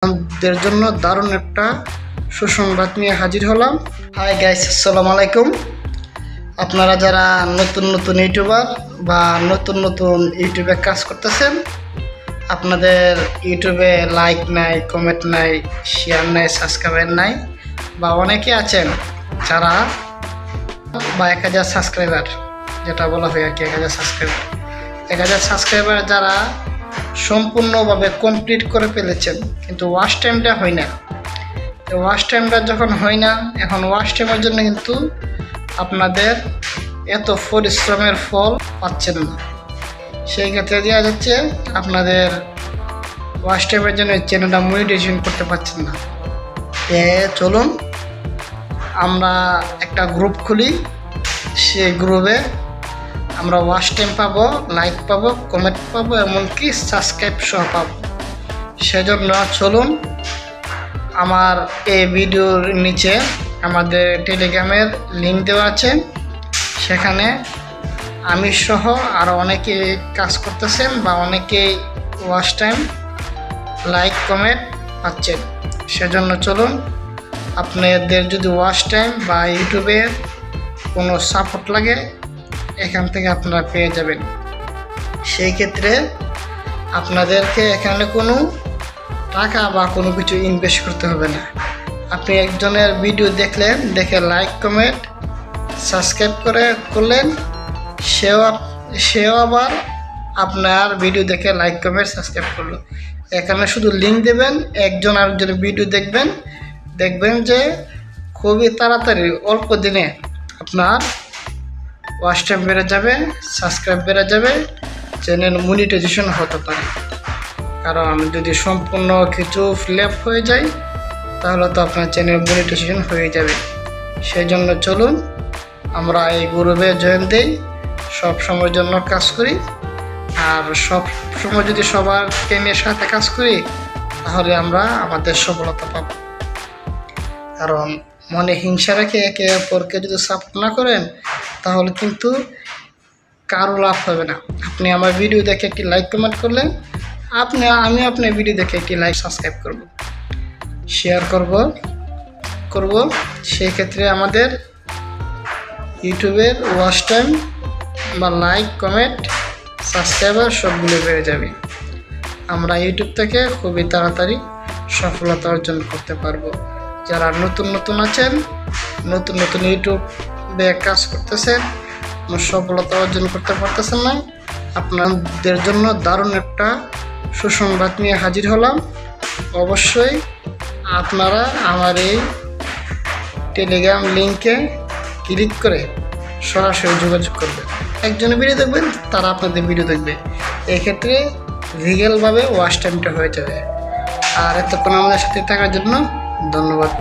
আপনাদের জন্য দারুণ একটা সুসংবাদ নিয়ে হাজির হলাম। হাই গাইস, আসসালামু আলাইকুম। আপনারা যারা নতুন নতুন ইউটিউবার বা নতুন নতুন ইউটিউবে কাজ করতেছেন, আপনাদের ইউটিউবে লাইক নাই, কমেন্ট নাই, শেয়ার নাই, সাবস্ক্রাইবার নাই, বা অনেকে আছেন যারা বা 1000 সাবস্ক্রাইবার, যেটা বলা হয় আর কি 1000 সাবস্ক্রাইবার যারা সম্পূর্ণভাবে কমপ্লিট করে ফেলেছেন, কিন্তু ওয়াচ টাইমটা হয় না। ওয়াচ টাইমটা যখন হয় না, এখন ওয়াচ টাইমের জন্য কিন্তু আপনাদের এত পরিশ্রমের ফল পাচ্ছেন না। সেই ক্ষেত্রে দেওয়া যাচ্ছে আপনাদের ওয়াচ টাইমের জন্য চ্যানেলটা মনিটাইজেশন করতে পারছেন না। চলুন আমরা একটা গ্রুপ খুলি, সেই গ্রুপে আমরা ওয়াচ টাইম পাবো, লাইক পাবো, কমেন্ট পাবো, এমনকি সাবস্ক্রাইব সহ পাবো। সেজন্য চলুন, আমার এই ভিডিওর নিচে আমাদের টেলিগ্রামের লিঙ্ক দেওয়া আছে, সেখানে আমি সহ আরও অনেকে কাজ করতেছেন বা অনেকেই ওয়াচ টাইম, লাইক, কমেন্ট পাচ্ছেন। সেজন্য চলুন, আপনাদের যদি ওয়াচ টাইম বা ইউটিউবের কোনো সাপোর্ট লাগে, এখান থেকে আপনারা পেয়ে যাবেন। সেই ক্ষেত্রে আপনাদেরকে এখানে কোনো টাকা বা কোনো কিছু ইনভেস্ট করতে হবে না। আপনি একজনের ভিডিও দেখলেন, দেখে লাইক, কমেন্ট, সাবস্ক্রাইব করলেন, সেও আবার আপনার ভিডিও দেখে লাইক, কমেন্ট, সাবস্ক্রাইব করলো। এখানে শুধু লিঙ্ক দেবেন, একজন আরেকজনের ভিডিও দেখবেন যে খুবই তাড়াতাড়ি অল্প দিনে আপনার ওয়াচ টাইম বেড়ে যাবে, সাবস্ক্রাইব বেড়ে যাবে, চ্যানেল মনিটাইজেশন হতে পারে। কারণ যদি সম্পূর্ণ কিছু ফিল হয়ে যায়, তাহলে তো আপনার চ্যানেল মনিটাইজেশন হয়ে যাবে। সেই জন্য চলুন আমরা এই গ্রুপে জয়েন দিই, সব সময়ের জন্য কাজ করি। আর সব সময় যদি সবারকে নিয়ে সাথে কাজ করি, তাহলে আমরা আমাদের সফলতা পাব। কারণ মনে হিংসা রেখে একে অপরকে যদি সাপোর্ট না করেন, তাহলে কিন্তু কারো লাভ হবে না। আপনি আমার ভিডিও দেখে একটি লাইক, কমেন্ট করলেন, আমি আপনার ভিডিও দেখে একটি লাইক, সাবস্ক্রাইব করব, শেয়ার করব। সেই ক্ষেত্রে আমাদের ইউটিউবের ওয়াচ টাইম বা লাইক, কমেন্ট, সাবস্ক্রাইবার সবগুলো বেড়ে যাবে। আমরা ইউটিউব থেকে খুবই তাড়াতাড়ি সফলতা অর্জন করতে পারবো। যারা নতুন আছেন, নতুন ইউটিউবে কাজ করতেছেন, সফলতা অর্জন করতে পারতেছেন না, আপনাদের জন্য দারুণ একটা সুসংবাদ নিয়ে হাজির হলাম। অবশ্যই আপনারা আমার এই টেলিগ্রাম লিঙ্কে ক্লিক করে সরাসরি যোগাযোগ করবেন। একজনের ভিডিও দেখবেন, তারা আপনাদের ভিডিও দেখবে। এক্ষেত্রে রিয়েলভাবে ওয়াচ টাইমটা হয়ে যাবে। আর এতক্ষণ আমাদের সাথে থাকার জন্য ধন্যবাদ।